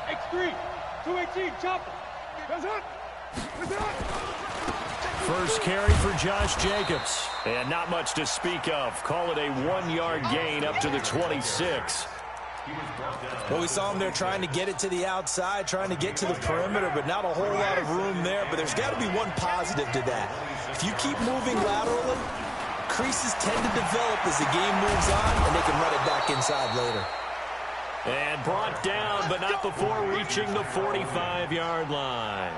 X3, 218, chopper. That's it. First carry for Josh Jacobs. And not much to speak of. Call it a 1-yard gain up to the 26. Well, we saw him there trying to get it to the outside, trying to get to the perimeter, but not a whole lot of room there. But there's got to be one positive to that. If you keep moving laterally, creases tend to develop as the game moves on, and they can run it back inside later. And brought down, but not before reaching the 45-yard line.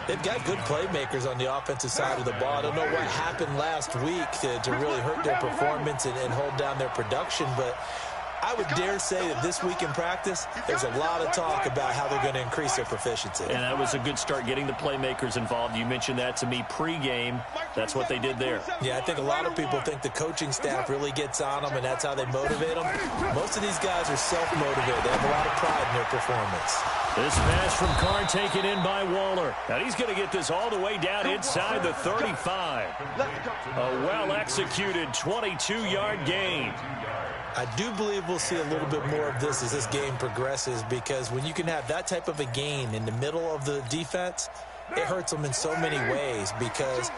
They've got good playmakers on the offensive side of the ball. I don't know what happened last week to really hurt their performance and hold down their production, but I would dare say that this week in practice, there's a lot of talk about how they're going to increase their proficiency. And that was a good start getting the playmakers involved. You mentioned that to me pregame. That's what they did there. Yeah, I think a lot of people think the coaching staff really gets on them, and that's how they motivate them. Most of these guys are self-motivated. They have a lot of pride in their performance. This pass from Carr taken in by Waller. And he's going to get this all the way down inside the 35. A well-executed 22-yard gain. I do believe we'll see a little bit more of this as this game progresses, because when you can have that type of a gain in the middle of the defense, it hurts them in so many ways, because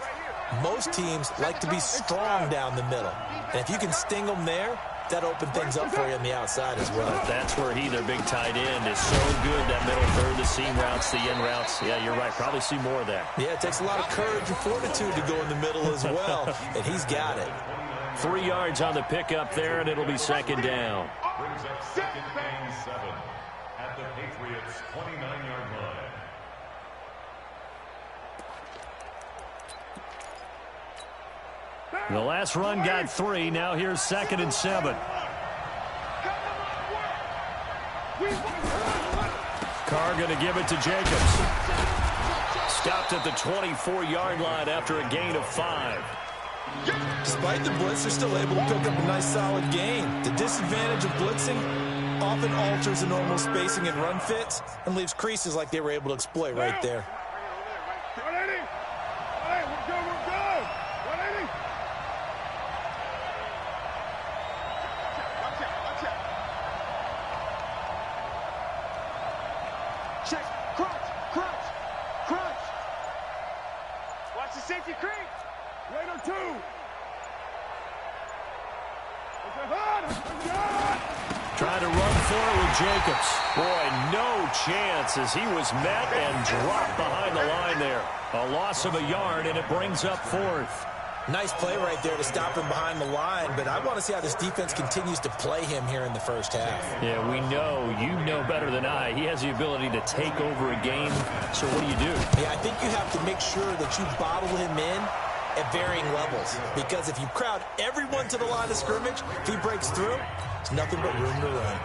most teams like to be strong down the middle. And if you can sting them there, that opens things up for you on the outside as well. That's where their big tight end, is so good, that middle third, the seam routes, the in routes. Yeah, you're right. Probably see more of that. Yeah, it takes a lot of courage and fortitude to go in the middle as well, and he's got it. 3 yards on the pickup there, and it'll be second down. Brings up second and 7 at the Patriots' 29-yard line. The last run got 3. Now here's second and 7. Carr going to give it to Jacobs. Stopped at the 24-yard line after a gain of 5. Despite the blitz, they're still able to pick up a nice solid gain. The disadvantage of blitzing often alters the normal spacing and run fits and leaves creases like they were able to exploit right there. Check, crunch. Watch the safety creep. Radar 2. Trying to run for it with Jacobs. Boy, no chance as he was met and dropped behind the line there. A loss of a yard, and it brings up 4th. Nice play right there to stop him behind the line, but I want to see how this defense continues to play him here in the first half. Yeah, we know. You know better than I. He has the ability to take over a game. So what do you do? Yeah, I think you have to make sure that you bottle him in at varying levels, because if you crowd everyone to the line of scrimmage, if he breaks through, it's nothing but room to run.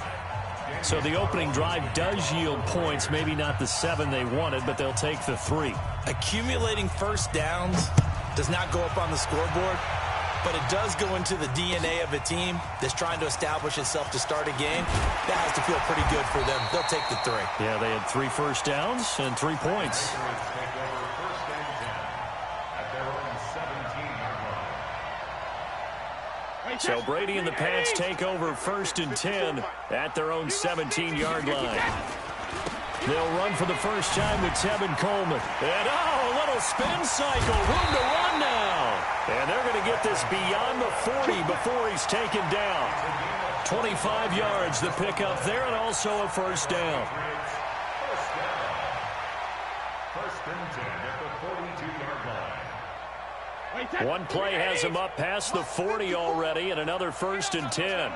So the opening drive does yield points, maybe not the 7 they wanted, but they'll take the 3. Accumulating first downs does not go up on the scoreboard, but it does go into the DNA of a team that's trying to establish itself to start a game. That has to feel pretty good for them. They'll take the 3. Yeah, they had 3 first downs and 3 points. So Brady and the Pats take over 1st and 10 at their own 17-yard line. They'll run for the first time with Tevin Coleman. And, a little spin cycle. Room to run now. And they're going to get this beyond the 40 before he's taken down. 25 yards the pickup there, and also a first down. First and 10 at the 42-yard line. One play has him up past the 40 already, and another 1st and 10.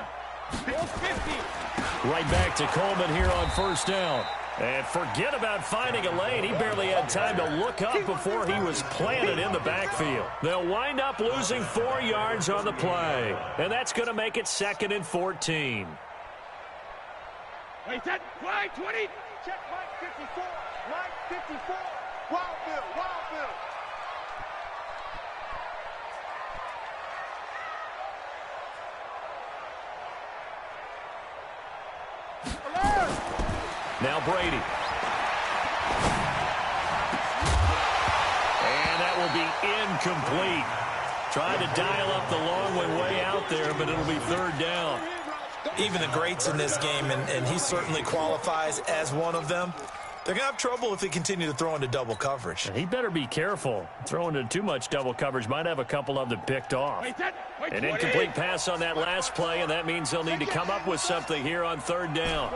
Right back to Coleman here on first down. And forget about finding a lane. He barely had time to look up before he was planted in the backfield. They'll wind up losing 4 yards on the play. And that's going to make it 2nd and 14. Wait, that flag 20. Check Mike 54. Mike 54. Wildville. Now Brady. And that will be incomplete. Trying to dial up the long one way out there, but it'll be 3rd down. even the greats in this game, and he certainly qualifies as one of them. They're going to have trouble if they continue to throw into double coverage. He better be careful. Throwing into too much double coverage might have a couple of them picked off. An incomplete pass on that last play, and that means they'll need to come up with something here on third down.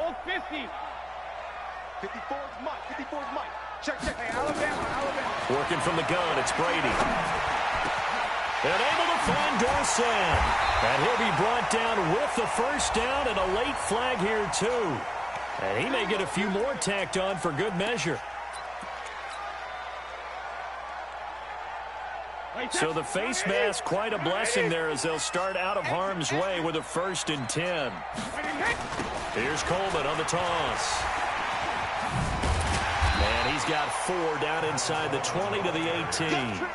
54 is Mike. 54 is Mike. Check. Hey, Alabama. Working from the gun, it's Brady. And able to find Dorsett. And he'll be brought down with the first down and a late flag here, too. And he may get a few more tacked on for good measure. So the face mask, quite a blessing there as they'll start out of harm's way with a 1st and 10. Here's Coleman on the toss. And he's got 4 down inside the 20 to the 18.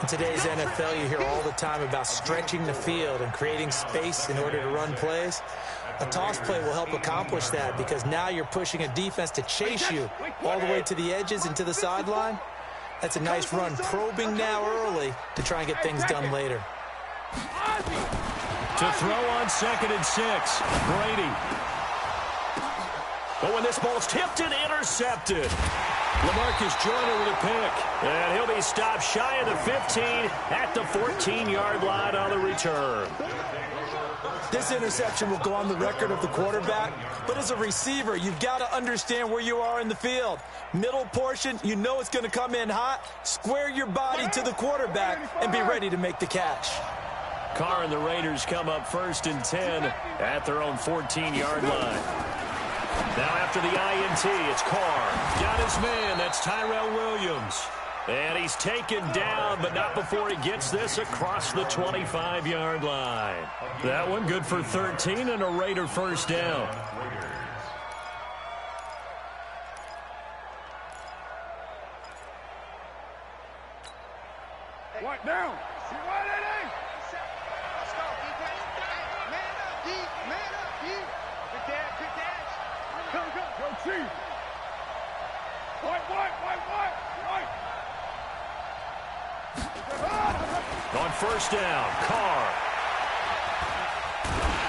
In today's NFL, you hear all the time about stretching the field and creating space in order to run plays. A toss play will help accomplish that because now you're pushing a defense to chase you all the way to the edges and to the sideline. That's a nice run, probing now early to try and get things done later. To throw on 2nd and 6, Brady. But when this ball's tipped and intercepted, LaMarcus Joyner with a pick. And he'll be stopped shy of the 15 at the 14-yard line on the return. This interception will go on the record of the quarterback, but as a receiver, you've got to understand where you are in the field. Middle portion, you know it's going to come in hot. Square your body to the quarterback and be ready to make the catch. Carr and the Raiders come up 1st and 10 at their own 14-yard line. Now after the INT, it's Carr. Got his man, that's Tyrell Williams. And he's taken down, but not before he gets this across the 25-yard line. That one good for 13 and a Raider 1st down. What now? What it is? Let's go, defense. Man up, D. Man up, D. Good dash. Go, Chief. White. On 1st down, Carr.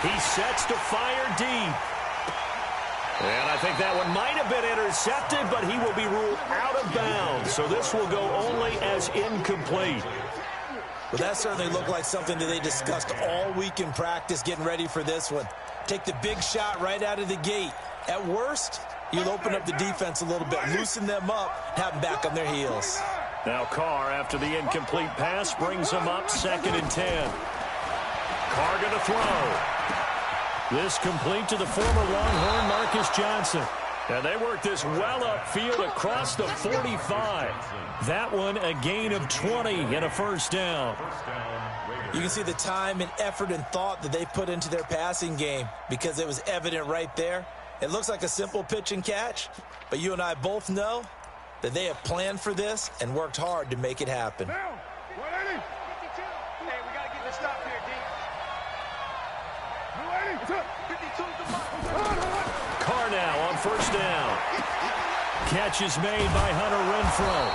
He sets to fire deep. And I think that one might have been intercepted, but he will be ruled out of bounds. So this will go only as incomplete. Well, that certainly looked like something that they discussed all week in practice getting ready for this one. Take the big shot right out of the gate. At worst, you'll open up the defense a little bit, loosen them up, have them back on their heels. Now Carr, after the incomplete pass, brings him up 2nd and 10. Carr going to throw. This complete to the former Longhorn, Marcus Johnson. And they work this well upfield across the 45. That one a gain of 20 and a 1st down. You can see the time and effort and thought that they put into their passing game because it was evident right there. It looks like a simple pitch and catch, but you and I both know that they have planned for this and worked hard to make it happen. Now, 180. 52. Hey, we got to get this stop here, D. 52 is the mark. Carr now on 1st down. Catch is made by Hunter Renfrow.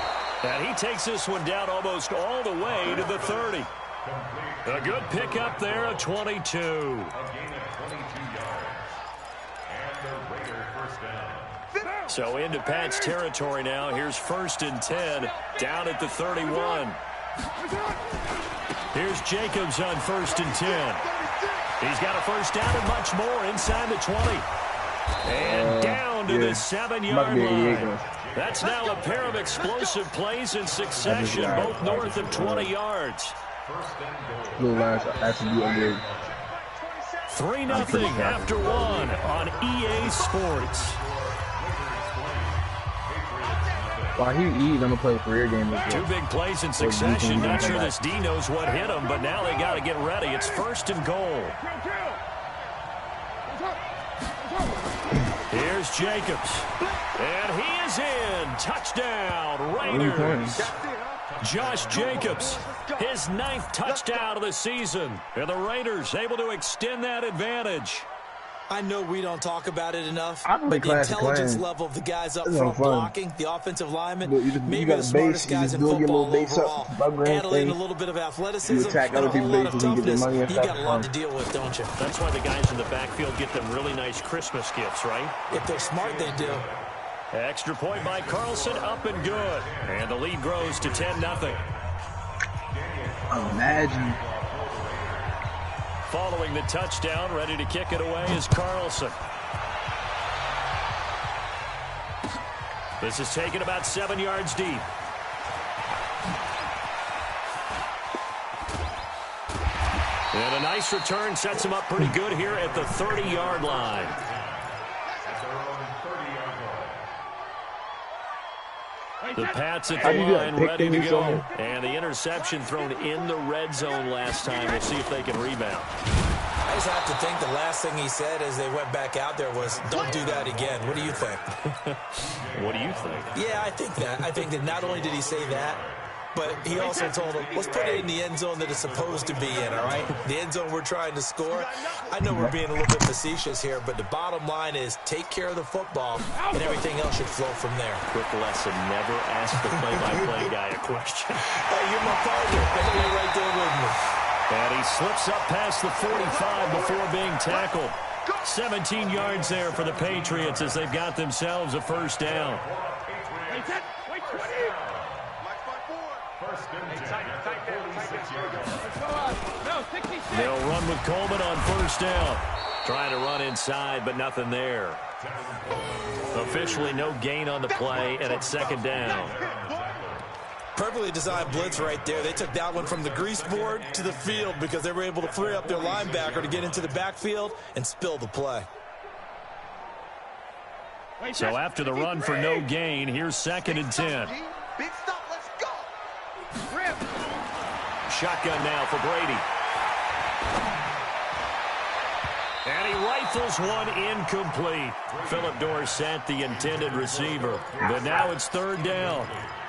And he takes this one down almost all the way to the 30. A good pickup there, a 22. A gain of 22 yards. And the Raider 1st down. So into Pat's territory now. Here's 1st and 10 down at the 31. Here's Jacobs on 1st and 10. He's got a 1st down and much more inside the 20. And down to the 7-yard line. That's now a pair of explosive plays in succession, both north of 20 yards. 3-0 after one on EA Sports. While he's going to play a career game. Two big plays in succession. Not sure this D knows what hit him, but now they got to get ready. It's 1st and goal. Here's Jacobs. And he is in. Touchdown, Raiders. Josh Jacobs, his 9th touchdown of the season. And the Raiders able to extend that advantage. I know we don't talk about it enough, I play but the Clash of intelligence Clans. level of the guys up It's no front fun. blocking, the offensive linemen, You maybe got the a smartest base, you guys just in build your football little base overall. up, upgrade Add in a things. little bit of You athleticism attack and other a whole people's lot bases of so you get the toughness. money and You stuff. got a lot to deal with, don't you? That's why the guys in the backfield get them really nice Christmas gifts, right? If they're smart, they do. Extra point by Carlson, up and good. And the lead grows to 10-0. Imagine. Following the touchdown, ready to kick it away is Carlson. This is taken about 7 yards deep. And a nice return sets him up pretty good here at the 30-yard line. The Pats at the line, ready to go. And the interception thrown in the red zone last time. We'll see if they can rebound. I just have to think the last thing he said as they went back out there was, don't do that again. What do you think? What do you think? Yeah, I think that. I think that not only did he say that, but he also told him, let's put it in the end zone that it's supposed to be in, all right? The end zone we're trying to score. I know we're being a little bit facetious here, but the bottom line is take care of the football, and everything else should flow from there. Quick lesson, never ask the play-by-play guy a question. Hey, you're my partner. I know you're right there with me. And he slips up past the 45 before being tackled. 17 yards there for the Patriots as they've got themselves a first down. They'll run with Coleman on first down. Trying to run inside, but nothing there. Officially no gain on the play, and it's second down. Perfectly designed blitz right there. They took that one from the grease board to the field because they were able to free up their linebacker to get into the backfield and spill the play. So after the run for no gain, here's second and 10. Big stop, let's go. Shotgun now for Brady. And he rifles one incomplete. Philip Dorsett, the intended receiver. But now it's third down.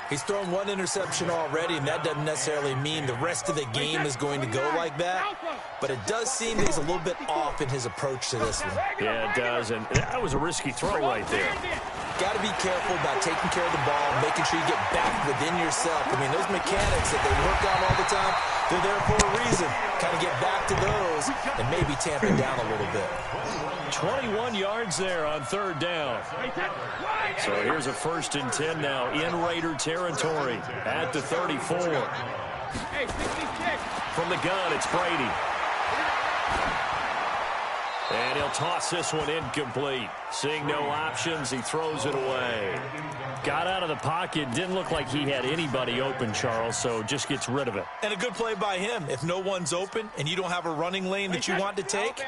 He's thrown one interception already, and that doesn't necessarily mean the rest of the game is going to go like that. But it does seem that he's a little bit off in his approach to this one. Yeah, it does, and that was a risky throw right there. Got to be careful about taking care of the ball, making sure you get back within yourself. I mean, those mechanics that they work on all the time, they're there for a reason. Kind of get back to those and maybe tamp it down a little bit. 21 yards there on third down. So here's a first and 10 now in Raider territory at the 34. From the gun, it's Brady. And he'll toss this one incomplete. Seeing no options, he throws it away. Got out of the pocket. Didn't look like he had anybody open, Charles, so just gets rid of it. And a good play by him. If no one's open and you don't have a running lane that you want to take,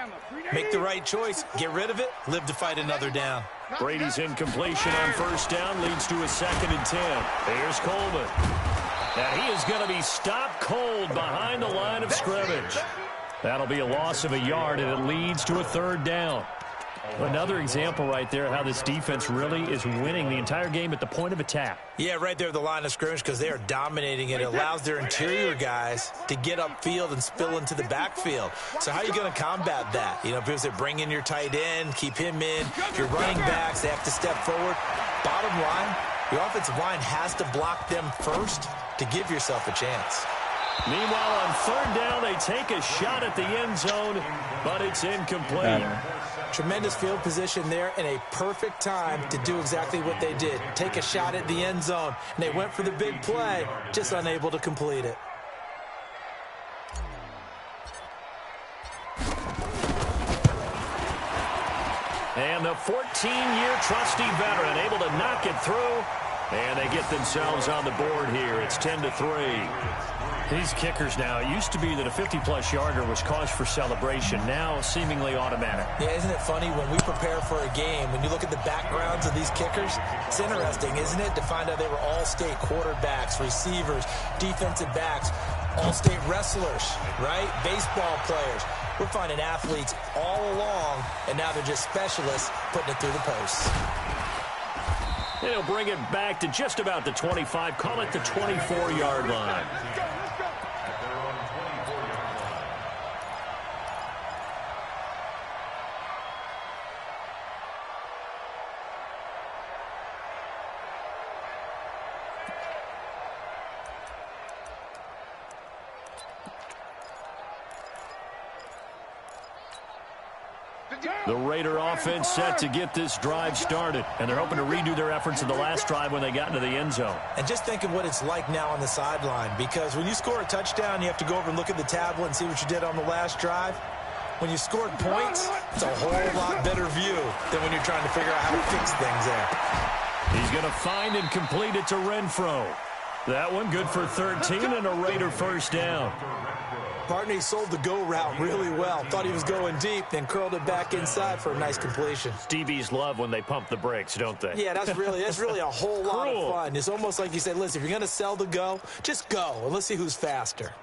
make the right choice. Get rid of it. Live to fight another down. Brady's incompletion on first down leads to a second and 10. Here's Coleman. And he is going to be stopped cold behind the line of scrimmage. That'll be a loss of a yard, and it leads to a third down. Another example right there how this defense really is winning the entire game at the point of attack. Yeah, right there at the line of scrimmage because they are dominating it. It allows their interior guys to get upfield and spill into the backfield. So how are you going to combat that? You know, because they bring in your tight end, keep him in. Your running backs, they have to step forward. Bottom line, your offensive line has to block them first to give yourself a chance. Meanwhile, on third down, they take a shot at the end zone, but it's incomplete. Tremendous field position there and a perfect time to do exactly what they did. Take a shot at the end zone. And they went for the big play, just unable to complete it. And the 14-year trusty veteran able to knock it through. And they get themselves on the board here. It's 10-3. These kickers now, it used to be that a 50-plus yarder was cause for celebration. Now, seemingly automatic. Yeah, isn't it funny when we prepare for a game, when you look at the backgrounds of these kickers, it's interesting, isn't it, to find out they were all-state quarterbacks, receivers, defensive backs, all-state wrestlers, right? Baseball players. We're finding athletes all along, and now they're just specialists putting it through the posts. They'll bring it back to just about the 25, call it the 24-yard line. The Raider offense set to get this drive started, and they're hoping to redo their efforts in the last drive when they got into the end zone. And just think of what it's like now on the sideline, because when you score a touchdown, you have to go over and look at the tablet and see what you did on the last drive. When you scored points, it's a whole lot better view than when you're trying to figure out how to fix things there. He's going to find and complete it to Renfro. That one good for 13 and a Raider first down. Partner, he sold the go route really well. Thought he was going deep, then curled it back inside for a nice completion. DBs love when they pump the brakes, don't they? Yeah, that's really a whole lot of fun. It's almost like you say, listen, if you're going to sell the go, just go, and let's see who's faster.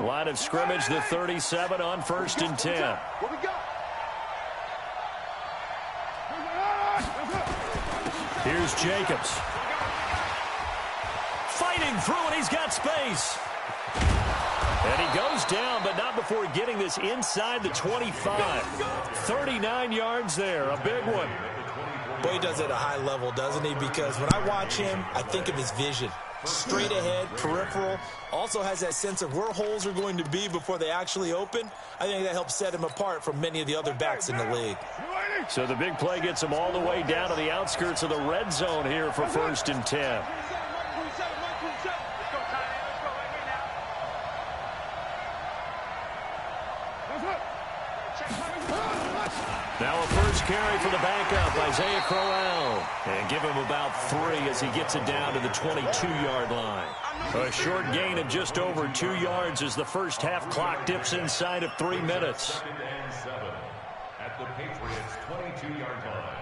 Line of scrimmage, the 37 on 1st and 10. What we got? Here's Jacobs. Fighting through, and he's got space. And he goes down, but not before getting this inside the 25. 39 yards there, a big one. Boy, he does it at a high level, doesn't he? Because when I watch him, I think of his vision. Straight ahead, peripheral, also has that sense of where holes are going to be before they actually open. I think that helps set him apart from many of the other backs in the league. So the big play gets him all the way down to the outskirts of the red zone here for 1st and 10. Now a first carry for the backup, Isaiah Crowell. And give him about 3 as he gets it down to the 22-yard line. A short gain of just over 2 yards as the first half clock dips inside of 3 minutes. 2nd and 7 at the Patriots' 22-yard line.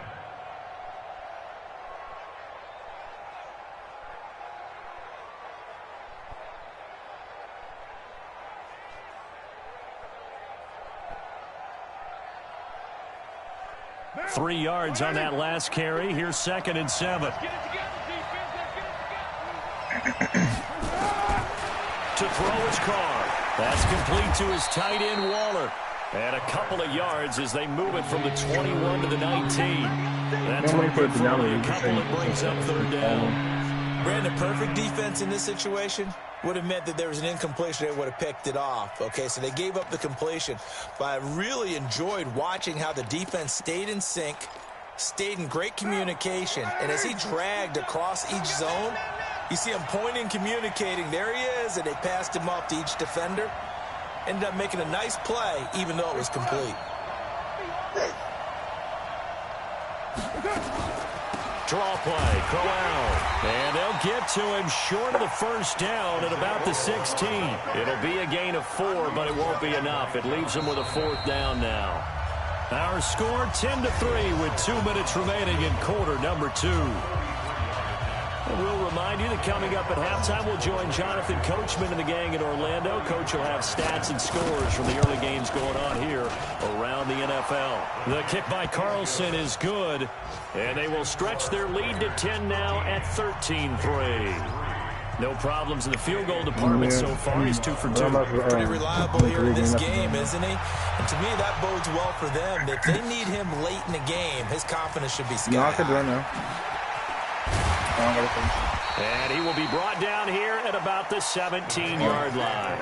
Three yards on that last carry. Here's 2nd and 7. To throw his car. That's complete to his tight end, Waller. And a couple of yards as they move it from the 21 to the 19. That's only a couple that brings up 3rd down. Brandon, perfect defense in this situation would have meant that there was an incompletion. They would have picked it off. Okay, so they gave up the completion. But I really enjoyed watching how the defense stayed in sync, stayed in great communication. And as he dragged across each zone, you see him pointing, communicating. There he is, and they passed him off to each defender. Ended up making a nice play, even though it was complete. Draw play, Crowell. And they'll get to him short of the first down at about the 16. It'll be a gain of 4, but it won't be enough. It leaves him with a 4th down now. Our score 10-3 with 2 minutes remaining in quarter number 2. And we'll remind you that coming up at halftime, we'll join Jonathan Coachman and the gang in Orlando. Coach will have stats and scores from the early games going on here around the NFL. The kick by Carlson is good, and they will stretch their lead to 10 now at 13-3. No problems in the field goal department so far. He's 2 for 2. Pretty reliable here in this game, isn't he? And to me, that bodes well for them. If they need him late in the game, his confidence should be sky high. And he will be brought down here at about the 17-yard line.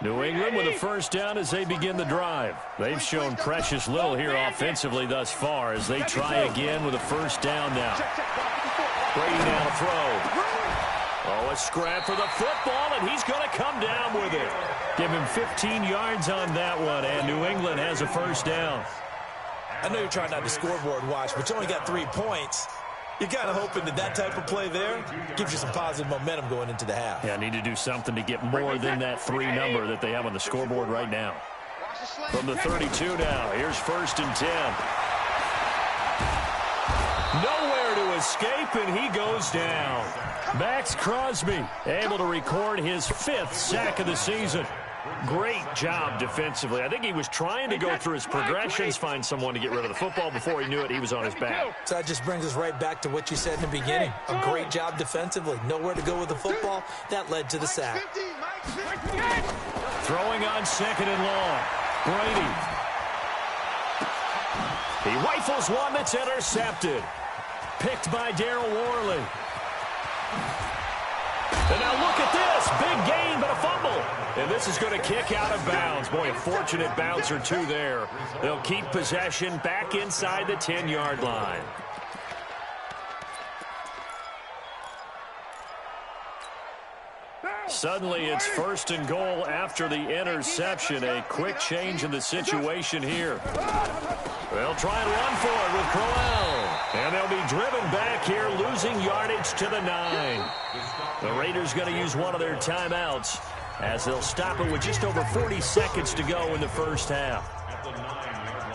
New England with a first down as they begin the drive. They've shown precious little here offensively thus far as they try again with a first down now. Brady now to throw. Oh, a scrap for the football, and he's going to come down with it. Give him 15 yards on that one, and New England has a first down. I know you're trying not to scoreboard watch, but you only got 3 points. You're kind of hoping that that type of play there gives you some positive momentum going into the half. Yeah, need to do something to get more than that 3 number that they have on the scoreboard right now. From the 32 now, here's 1st and 10. Nowhere to escape, and he goes down. Max Crosby able to record his 5th sack of the season. Great job defensively. I think he was trying to go through his progressions, find someone to get rid of the football. Before he knew it, he was on his back. So that just brings us right back to what you said in the beginning. A great job defensively. Nowhere to go with the football. That led to the sack. Throwing on 2nd and long. Brady. He rifles one that's intercepted. Picked by Darryl Worley. And now look at this. Big gain, but a fumble. And this is going to kick out of bounds. Boy, a fortunate bounce or two there. They'll keep possession back inside the 10-yard line. Suddenly, it's 1st and goal after the interception. A quick change in the situation here. They'll try and run for it with Crowell. And they'll be driven back here, losing yardage to the 9. The Raiders going to use one of their timeouts as they'll stop it with just over 40 seconds to go in the first half. At the 9-yard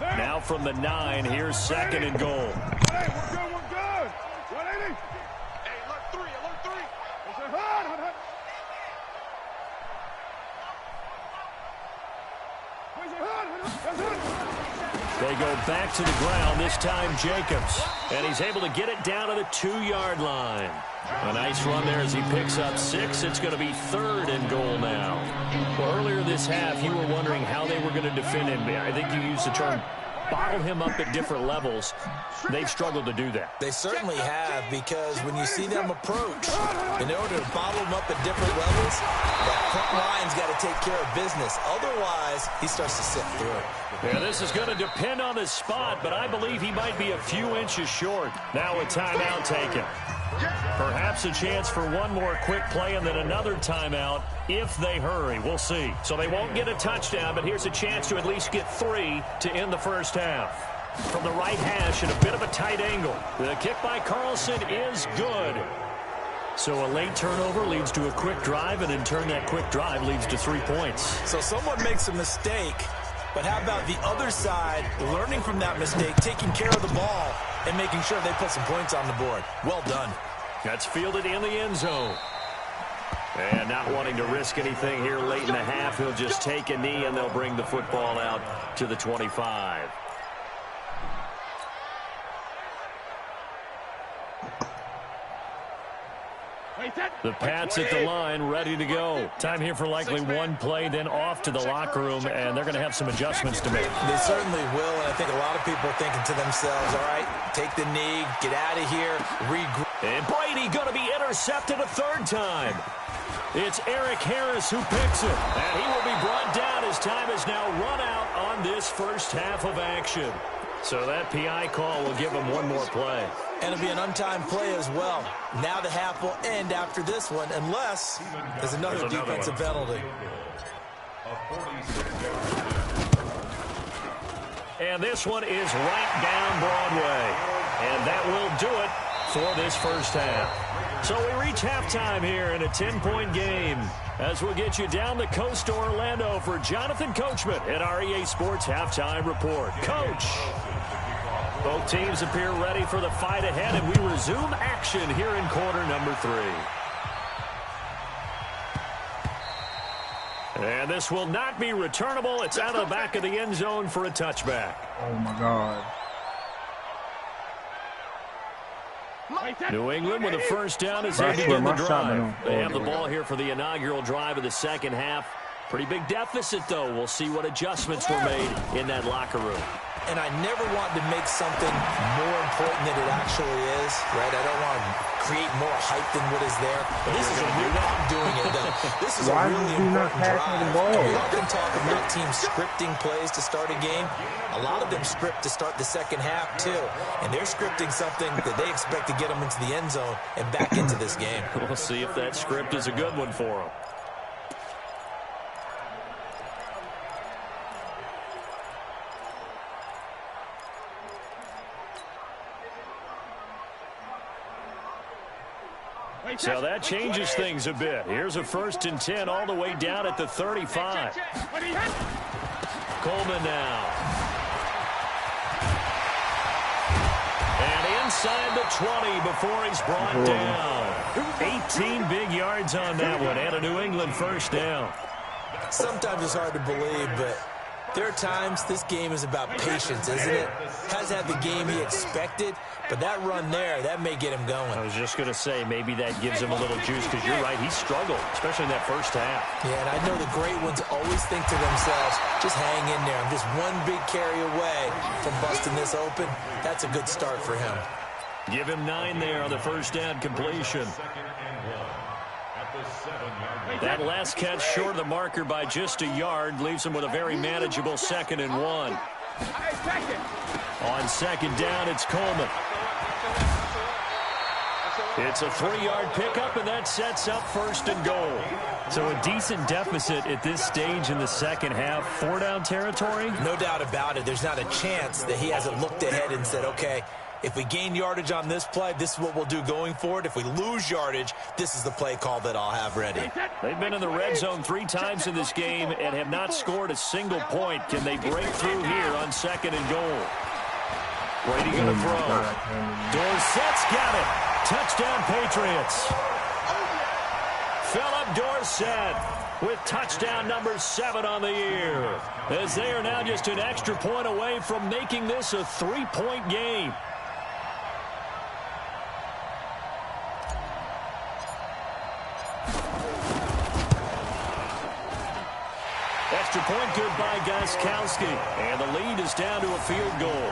line. Now from the 9, here's 2nd and goal. Hey, we're good. 180. Hey, alert 3. It's a hard. They go back to the ground, this time Jacobs. And he's able to get it down to the 2-yard line. A nice run there as he picks up 6. It's going to be 3rd and goal now. Well, earlier this half, you were wondering how they were going to defend him. I think you used the term bottle him up at different levels. They've struggled to do that. They certainly have, because when you see them approach, in order to bottle them up at different levels, that front line's got to take care of business. Otherwise, he starts to sift through. Yeah, this is going to depend on the spot, but I believe he might be a few inches short. Now a timeout taken. Perhaps a chance for one more quick play and then another timeout if they hurry. We'll see. So they won't get a touchdown, but here's a chance to at least get 3 to end the first half. From the right hash at a bit of a tight angle. The kick by Carlson is good. So a late turnover leads to a quick drive, and in turn that quick drive leads to 3 points. So someone makes a mistake, but how about the other side learning from that mistake, taking care of the ball, and making sure they put some points on the board? Well done. That's fielded in the end zone. And not wanting to risk anything here late in the half, he'll just take a knee, and they'll bring the football out to the 25. The Pats at the line, ready to go. Time here for likely one play, then off to the locker room, and they're going to have some adjustments to make. They certainly will, and I think a lot of people are thinking to themselves, all right, take the knee, get out of here, regroup. And Brady going to be intercepted a 3rd time. It's Eric Harris who picks it, and he will be brought down as time is now run out on this first half of action. So that PI call will give him one more play. And it'll be an untimed play as well. Now the half will end after this one, unless there's another defensive penalty. And this one is right down Broadway. And that will do it for this first half. So we reach halftime here in a 10-point game as we'll get you down the coast to Orlando for Jonathan Coachman at our EA Sports Halftime Report. Coach. Both teams appear ready for the fight ahead, and we resume action here in quarter number 3. And this will not be returnable. It's out of the back of the end zone for a touchback. Oh, my God. New England with a first down as they begin the drive. They have the ball here for the inaugural drive of the second half. Pretty big deficit, though. We'll see what adjustments were made in that locker room. And I never want to make something more important than it actually is, right? I don't want to create more hype than what is there. But this is a real I'm doing it, though. This is a really important drive. We often talk about teams scripting plays to start a game. A lot of them script to start the second half, too. And they're scripting something that they expect to get them into the end zone and back into this game. We'll see if that script is a good one for them. So that changes things a bit. Here's a 1st and 10 all the way down at the 35. Coleman now. And inside the 20 before he's brought down. 18 big yards on that one, and a New England first down. Sometimes it's hard to believe, but there are times this game is about patience, isn't it? Hasn't had the game he expected, but that run there, that may get him going. I was just going to say, maybe that gives him a little juice, because you're right, he struggled, especially in that first half. Yeah, and I know the great ones always think to themselves, just hang in there. I'm just one big carry away from busting this open. That's a good start for him. Give him 9 there on the first down completion. That last catch short of the marker by just a yard leaves him with a very manageable 2nd and 1. On second down, it's Coleman. It's a 3-yard pickup, and that sets up 1st and goal. So a decent deficit at this stage in the second half. 4-down territory? No doubt about it. There's not a chance that he hasn't looked ahead and said, okay, if we gain yardage on this play, this is what we'll do going forward. If we lose yardage, this is the play call that I'll have ready. They've been in the red zone 3 times in this game and have not scored a single point. Can they break through here on 2nd and goal? Brady going to throw. Dorsett's got it. Touchdown, Patriots. Philip Dorsett with touchdown number 7 on the year, as they are now just an extra point away from making this a 3-point game. Extra point good by Gostkowski, and the lead is down to a field goal.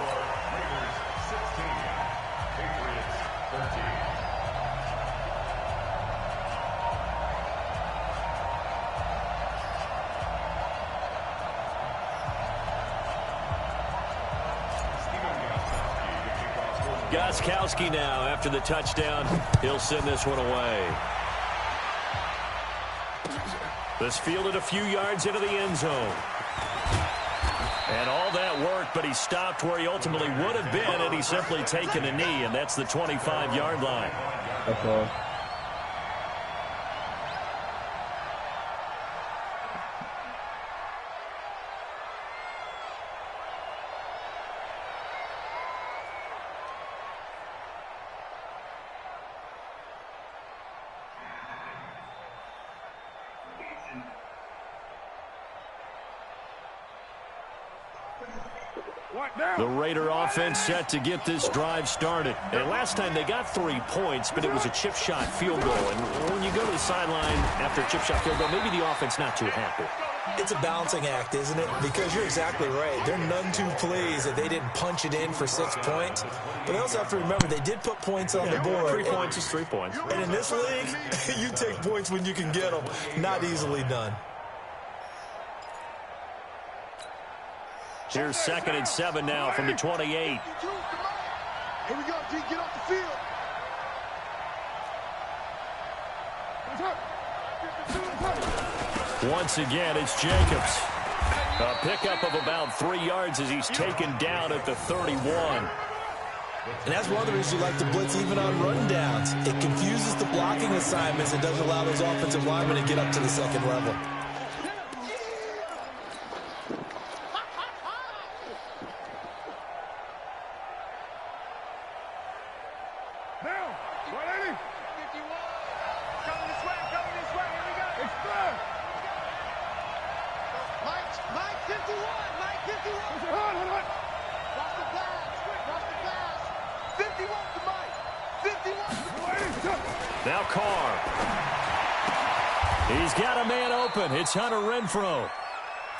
Gostkowski now after the touchdown. He'll send this one away. This fielded a few yards into the end zone. And all that work, but he stopped where he ultimately would have been, and he's simply taken a knee, and that's the 25-yard line. That's all. The Raider offense set to get this drive started. And last time they got 3 points, but it was a chip shot field goal. And when you go to the sideline after a chip shot field goal, maybe the offense not too happy. It's a balancing act, isn't it? Because you're exactly right. They're none too pleased that they didn't punch it in for 6 points. But they also have to remember they did put points on the board. 3 points is 3 points. And in this league, you take points when you can get them. Not easily done. Here's 2nd and 7 now from the 28. Here we go, G. Get off the field. Once again, it's Jacobs. A pickup of about 3 yards as he's taken down at the 31. And that's one of the reasons you like to blitz even on run downs. It confuses the blocking assignments and doesn't allow those offensive linemen to get up to the second level. Now Carr. He's got a man open. It's Hunter Renfrow.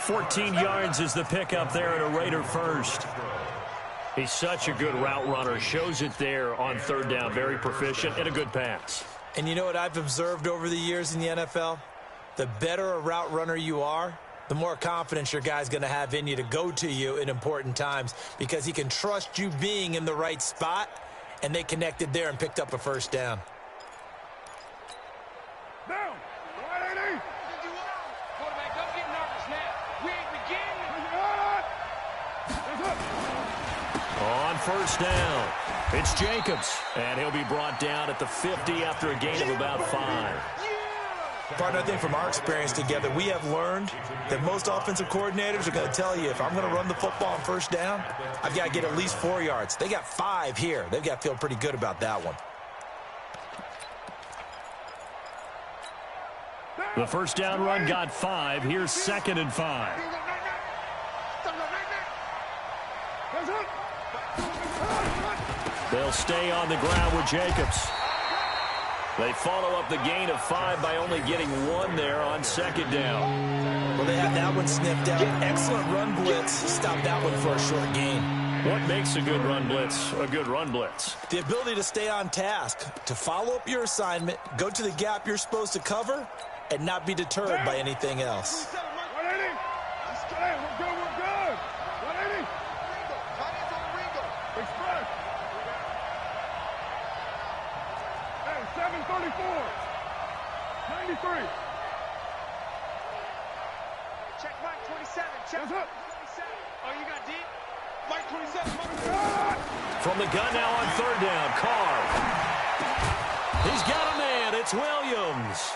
14 yards is the pickup there at a Raider first. He's such a good route runner. Shows it there on 3rd down. Very proficient and a good pass. And you know what I've observed over the years in the NFL? The better a route runner you are, the more confidence your guy's going to have in you to go to you in important times, because he can trust you being in the right spot, and they connected there and picked up a 1st down. Down. 180. Quarterback, don't get nervous now. We ain't beginning. On 1st down, it's Jacobs, and he'll be brought down at the 50 after a gain of about 5. Partner, I think from our experience together, we have learned that most offensive coordinators are going to tell you, if I'm going to run the football on first down, I've got to get at least 4 yards. They got 5 here. They've got to feel pretty good about that one. The first down run got 5. Here's 2nd and 5. They'll stay on the ground with Jacobs. They follow up the gain of 5 by only getting 1 there on 2nd down. Well, they have that one sniffed out. Excellent run blitz. Stop that one for a short gain. What makes a good run blitz a good run blitz? The ability to stay on task, to follow up your assignment, go to the gap you're supposed to cover, and not be deterred by anything else. 180. We're good. 180. Express. Hey, 734. 93. Check Mike 27. Check What's up? 27. Oh, you got deep? Mike 27. From the gun now on 3rd down, Carr. He's got a man. It's Williams.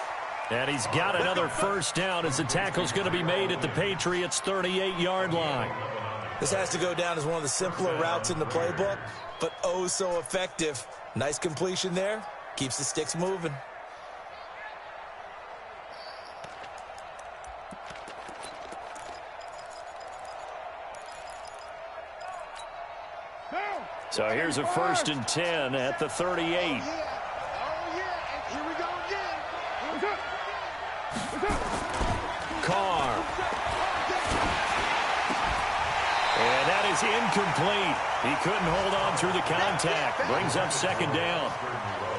And he's got another first down as the tackle's going to be made at the Patriots' 38-yard line. This has to go down as one of the simpler routes in the playbook, but oh so effective. Nice completion there. Keeps the sticks moving. So here's a 1st and 10 at the 38. Oh, yeah. And here we go again. Carr. And that is incomplete. He couldn't hold on through the contact. Brings up 2nd down.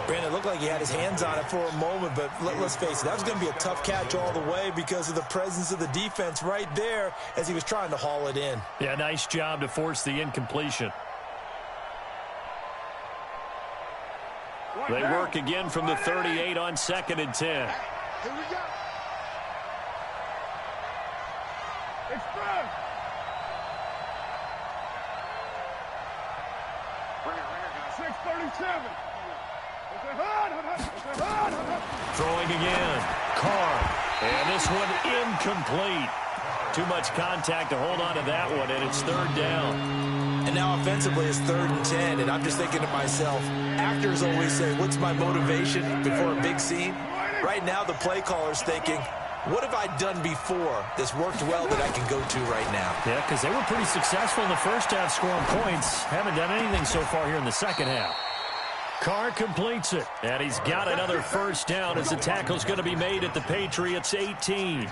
Brandon, it looked like he had his hands on it for a moment, but let's face it, that was going to be a tough catch all the way because of the presence of the defense right there as he was trying to haul it in. Yeah, nice job to force the incompletion. They work again from the 38 on 2nd and 10. Here we go. Express. Ringer, guys. 637. Throwing again. Carr. And this one incomplete. Too much contact to hold on to that one, and it's 3rd down. And now offensively it's 3rd and 10, and I'm just thinking to myself, actors always say, what's my motivation before a big scene? Right now the play caller's thinking, what have I done before that's worked well that I can go to right now? Yeah, because they were pretty successful in the first half scoring points. Haven't done anything so far here in the second half. Carr completes it, and he's got another first down as the tackle's going to be made at the Patriots' 18. I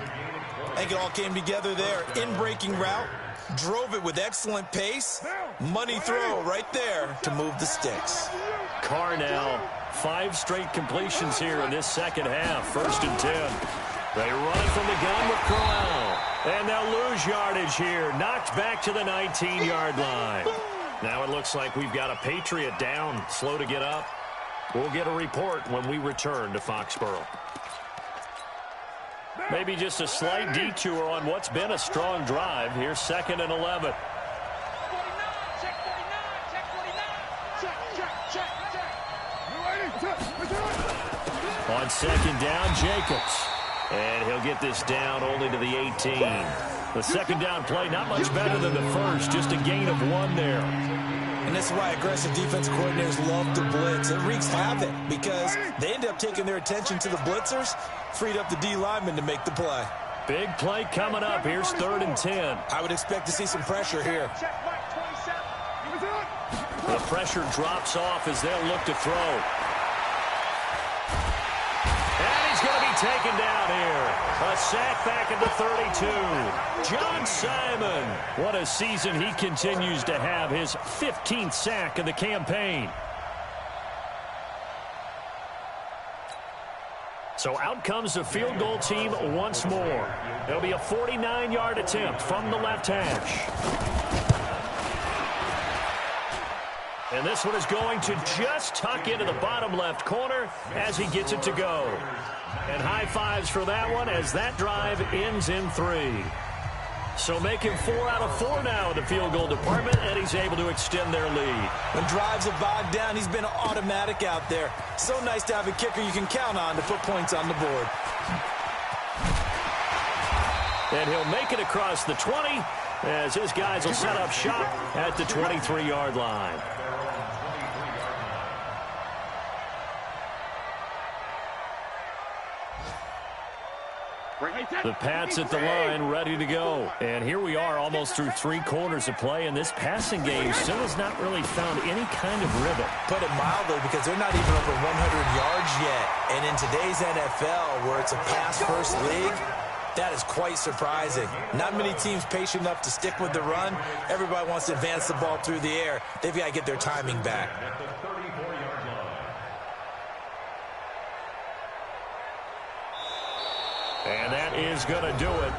think it all came together there. In-breaking route, drove it with excellent pace. Money throw right there to move the sticks. Carr now, 5 straight completions here in this second half. 1st and 10. They run from the gun with Corral. And they'll lose yardage here. Knocked back to the 19-yard line. Now it looks like we've got a Patriot down, slow to get up. We'll get a report when we return to Foxborough. Maybe just a slight detour on what's been a strong drive. Here's 2nd and 11. 49. Check 49. On 2nd down, Jacobs. And he'll get this down only to the 18. The 2nd down play, not much better than the first, just a gain of 1 there. And this is why aggressive defense coordinators love to blitz. It wreaks havoc because they end up taking their attention to the blitzers, freed up the D lineman to make the play. Big play coming up. Here's 3rd and 10. I would expect to see some pressure here. Check Mike 27. The pressure drops off as they'll look to throw. And he's going to be taken down here. A sack back at the 32. John Simon. What a season he continues to have. His 15th sack of the campaign. So out comes the field goal team once more. It'll be a 49-yard attempt from the left hash. And this one is going to just tuck into the bottom left corner as he gets it to go. And high fives for that one as that drive ends in 3. So making 4 out of 4 now in the field goal department, and he's able to extend their lead. When drives are bogged down, he's been automatic out there. So nice to have a kicker you can count on to put points on the board. And he'll make it across the 20 as his guys will set up shop at the 23-yard line. The Pats at the line, ready to go. And here we are almost through 3 quarters of play, and this passing game still has not really found any kind of rhythm. Put it mildly, because they're not even over 100 yards yet. And in today's NFL, where it's a pass-first league, that is quite surprising. Not many teams patient enough to stick with the run. Everybody wants to advance the ball through the air. They've got to get their timing back. And that is going to do it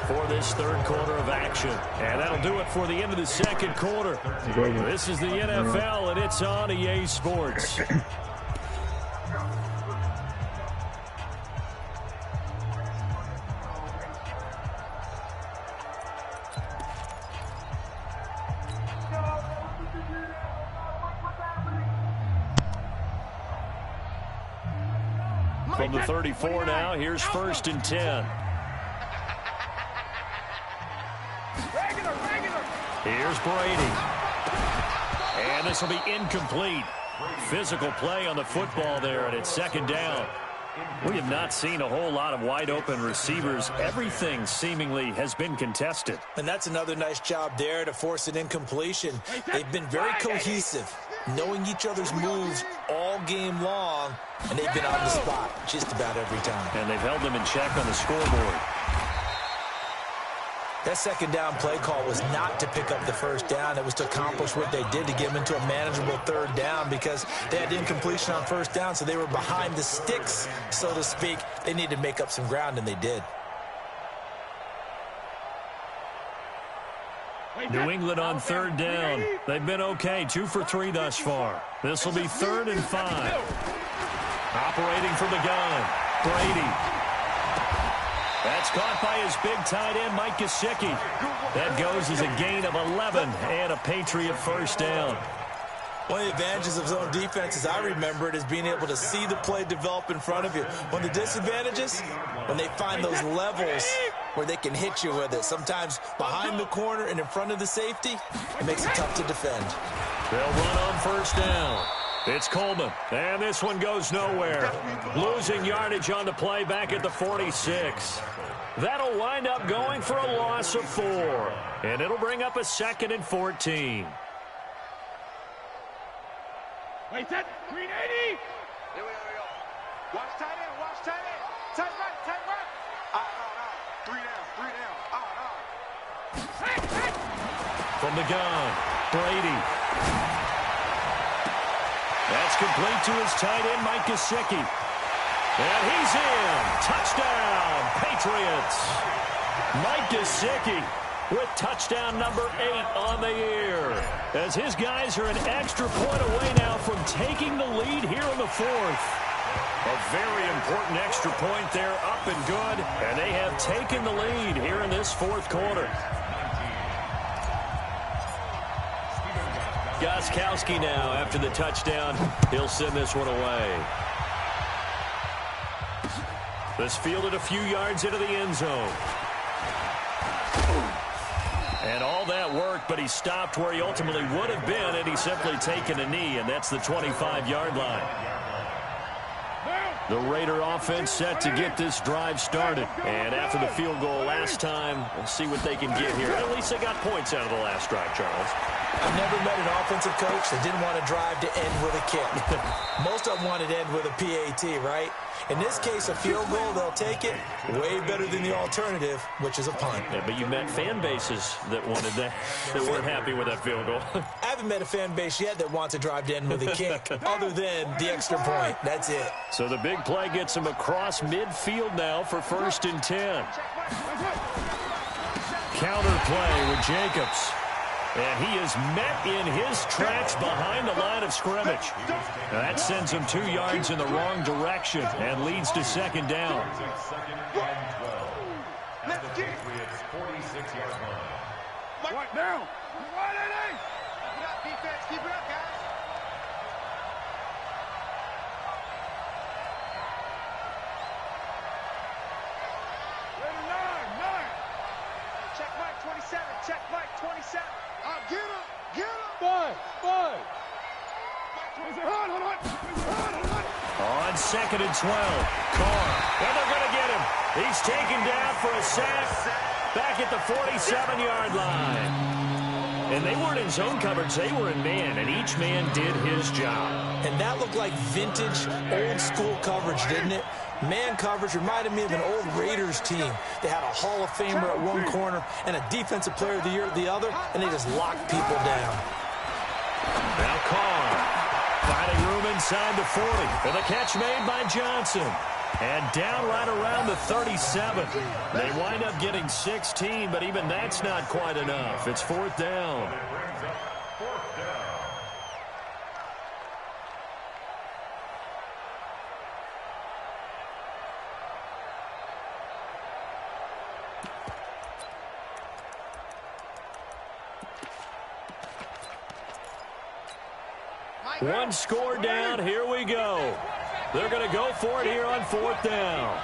for this third quarter of action. And that'll do it for the end of the second quarter. This is the NFL, and it's on EA Sports. From the 34 now, here's 1st and 10. Here's Brady. And this will be incomplete. Physical play on the football there, and it's 2nd down. We have not seen a whole lot of wide-open receivers. Everything seemingly has been contested. And that's another nice job there to force an incompletion. They've been very cohesive, knowing each other's moves all game long, and they've been on the spot just about every time. And they've held them in check on the scoreboard. That 2nd down play call was not to pick up the 1st down. It was to accomplish what they did, to get them into a manageable 3rd down, because they had incompletion on 1st down, so they were behind the sticks, so to speak. They needed to make up some ground, and they did. New England on 3rd down. They've been okay, 2 for 3 thus far. This will be 3rd and 5. Operating from the gun, Brady. That's caught by his big tight end, Mike Gesicki. That goes as a gain of 11 and a Patriot 1st down. One of the advantages of zone defense, as I remember it, is being able to see the play develop in front of you. One of the disadvantages, when they find those levels where they can hit you with it. Sometimes behind the corner and in front of the safety, it makes it tough to defend. They'll run on 1st down. It's Coleman, and this one goes nowhere. Losing yardage on the play back at the 46. That'll wind up going for a loss of 4, and it'll bring up a 2nd and 14. Wait, that 380. Here we go. Watch tight end, watch tight end. Tight right, tight right. No. 3 down. From the gun, Brady. That's complete to his tight end, Mike Gesicki. And he's in. Touchdown, Patriots. Mike Gesicki with touchdown number 8 on the year, as his guys are an extra point away now from taking the lead here in the 4th. A very important extra point there, up and good, and they have taken the lead here in this 4th quarter. Gostkowski now, after the touchdown, he'll send this one away. This fielded a few yards into the end zone. And all that worked, but he stopped where he ultimately would have been had he simply taken a knee, and that's the 25-yard line. The Raider offense set to get this drive started. And after the field goal last time, we'll see what they can get here. At least they got points out of the last drive, Charles. I've never met an offensive coach that didn't want to drive to end with a kick. Most of them wanted to end with a PAT, right? In this case, a field goal, they'll take it. Way better than the alternative, which is a punt. Yeah, but you met fan bases that wanted that weren't happy with that field goal. I haven't met a fan base yet that wants to drive to end with a kick, other than the extra point. That's it. So the big play gets him across midfield now for 1st and 10. Counter play with Jacobs. And he is met in his tracks behind the line of scrimmage. That sends him 2 yards in the wrong direction and leads to 2nd down. Let's get it. 46-yard line. What now? Keep it up, defense. Keep it up, guys. check Mike, 27. Get him, get him. Five. On 2nd and 12, Carr, and they're going to get him. He's taken down for a sack back at the 47-yard line. And they weren't in zone coverage, they were in man, and each man did his job. And that looked like vintage, old-school coverage, didn't it? Man coverage reminded me of an old Raiders team. They had a Hall of Famer at one corner and a Defensive Player of the Year at the other, and they just locked people down. Now Carr, finding room inside the 40, and the catch made by Johnson. And down right around the 37. They wind up getting 16, but even that's not quite enough. It's 4th down. One score down. Here we go. They're going to go for it here on 4th down.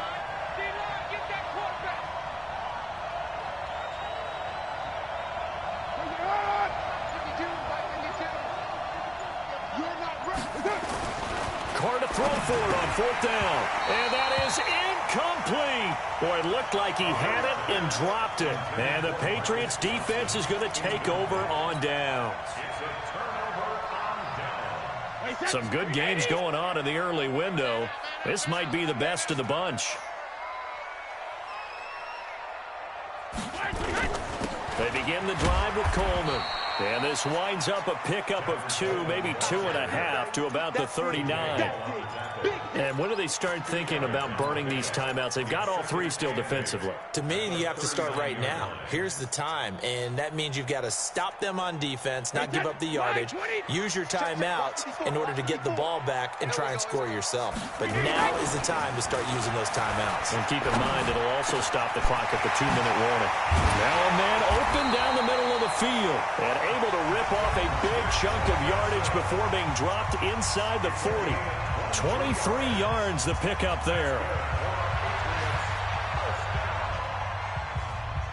Carr to throw for it on 4th down. And that is incomplete. Boy, it looked like he had it and dropped it. And the Patriots defense is going to take over on downs. Some good games going on in the early window. This might be the best of the bunch. They begin the drive with Coleman. And this winds up a pickup of 2, maybe 2.5 to about the 39. And when do they start thinking about burning these timeouts? They've got all 3 still defensively. To me, you have to start right now. Here's the time, and that means you've got to stop them on defense, not give up the yardage, use your timeouts in order to get the ball back and try and score yourself. But now is the time to start using those timeouts. And keep in mind, it'll also stop the clock at the 2-minute warning. Now a man open down the middle of the field and able to rip off a big chunk of yardage before being dropped inside the 40. 23 yards the pickup there.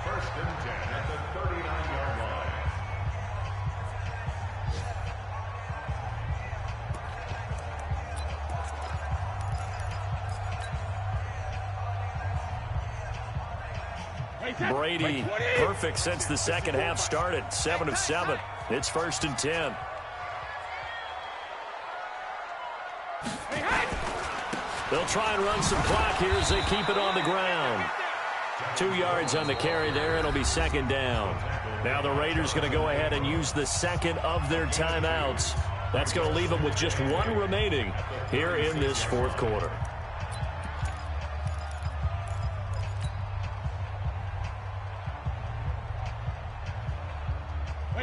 1st and 10 at the 39-yard line. Brady, perfect since the second half started. 7 of 7. It's 1st and 10. They'll try and run some clock here as they keep it on the ground. 2 yards on the carry there. It'll be 2nd down. Now the Raiders going to go ahead and use the second of their timeouts. That's going to leave them with just 1 remaining here in this 4th quarter.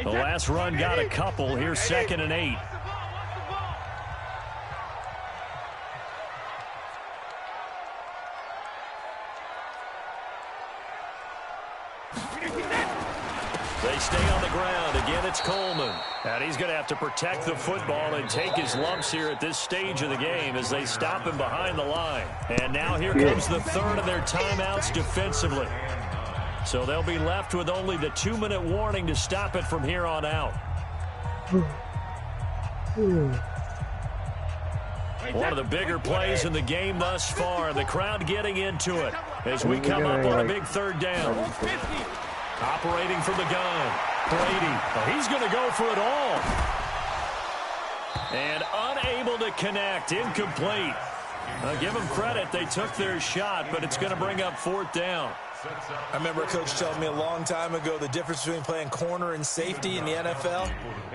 The last run got a couple. Here's 2nd and 8. They stay on the ground. Again, it's Coleman. And he's going to have to protect the football and take his lumps here at this stage of the game as they stop him behind the line. And now here comes the 3rd of their timeouts defensively. So they'll be left with only the 2-minute warning to stop it from here on out. One of the bigger plays in the game thus far. The crowd getting into it as we come up on a big 3rd down. Operating from the gun. Brady. He's going to go for it all. And unable to connect. Incomplete. Give them credit. They took their shot, but it's going to bring up 4th down. I remember a coach telling me a long time ago the difference between playing corner and safety in the NFL.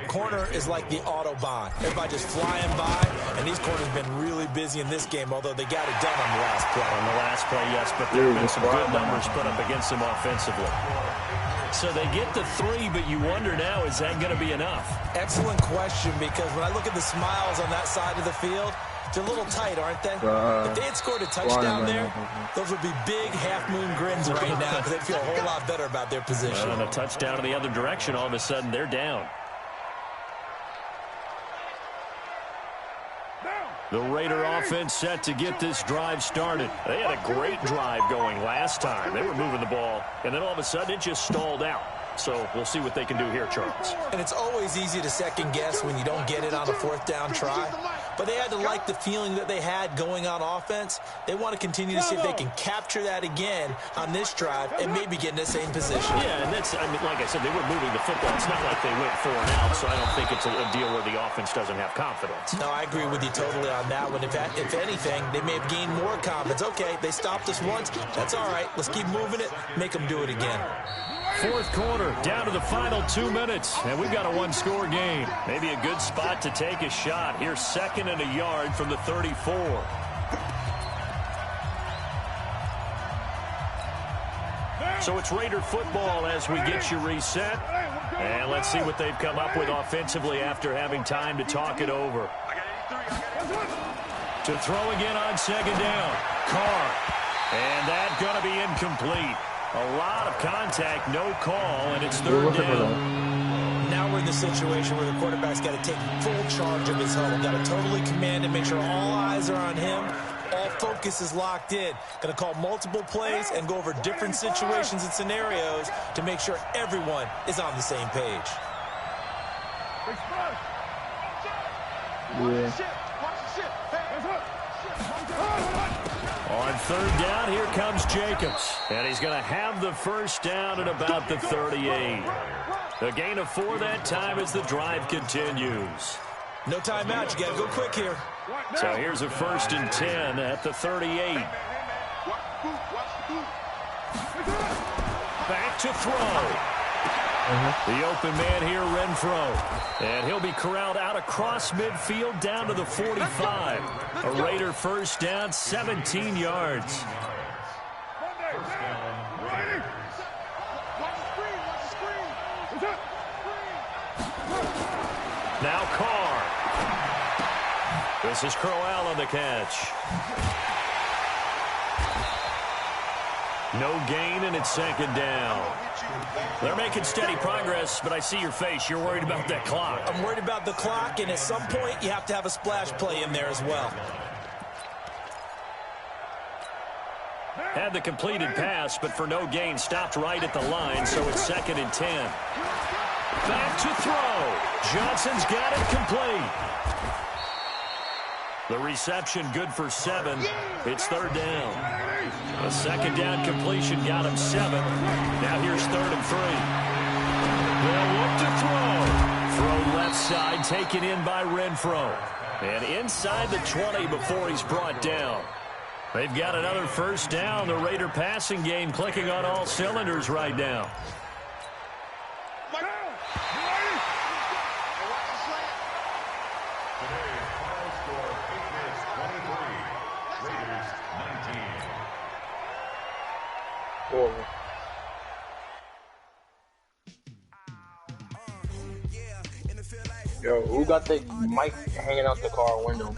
Corner is like the Autobahn. Everybody just flying by, and these corners have been really busy in this game, although they got it done on the last play. On the last play, yes, but there have been some good numbers put up against them offensively. So they get the 3, but you wonder now, is that going to be enough? Excellent question, because when I look at the smiles on that side of the field, they're a little tight, aren't they? If they had scored a touchdown there, those would be big half-moon grins right now because they'd feel a whole lot better about their position. And a touchdown in the other direction, all of a sudden they're down. The Raider offense set to get this drive started. They had a great drive going last time. They were moving the ball, and then all of a sudden it just stalled out. So we'll see what they can do here, Charles. And it's always easy to second guess when you don't get it on a fourth down try. But they had to like the feeling that they had going on offense. They want to continue to see if they can capture that again on this drive and maybe get in the same position. Yeah, and that's, I mean, like I said, they were moving the football. It's not like they went 4 and out, so I don't think it's a deal where the offense doesn't have confidence. No, I agree with you totally on that one. If anything, they may have gained more confidence. Okay, they stopped us once. That's all right. Let's keep moving it. Make them do it again. Fourth quarter, down to the final 2 minutes, and we've got a one-score game. Maybe a good spot to take a shot. Here's 2nd and a yard from the 34. So it's Raider football as we get you reset. And let's see what they've come up with offensively after having time to talk it over. To throw again on 2nd down. Carr. And that's going to be incomplete. A lot of contact, no call, and it's 3rd down. Now we're in the situation where the quarterback's got to take full charge of his huddle. Got to totally command and make sure all eyes are on him. All focus is locked in. Going to call multiple plays and go over different situations and scenarios to make sure everyone is on the same page. Yeah. On 3rd down, here comes Jacobs. And he's going to have the first down at about the 38. A gain of 4 that time as the drive continues. No timeout. You got to go quick here. So here's a 1st and 10 at the 38. Back to throw. The open man here, Renfro. And he'll be corralled out across midfield down to the 45. A Raider first down, 17 yards. Now Carr. This is Crowell on the catch. No gain, and it's 2nd down. They're making steady progress, but I see your face. You're worried about that clock. I'm worried about the clock, and at some point, you have to have a splash play in there as well. Had the completed pass, but for no gain, stopped right at the line, so it's 2nd and 10. Back to throw. Johnson's got it complete. The reception good for 7. It's 3rd down. A 2nd down completion got him 7. Now here's 3rd and 3. They'll look to throw. Throw left side, taken in by Renfro. And inside the 20 before he's brought down. They've got another first down. The Raider passing game clicking on all cylinders right now. Yo, who got the mic hanging out the car window?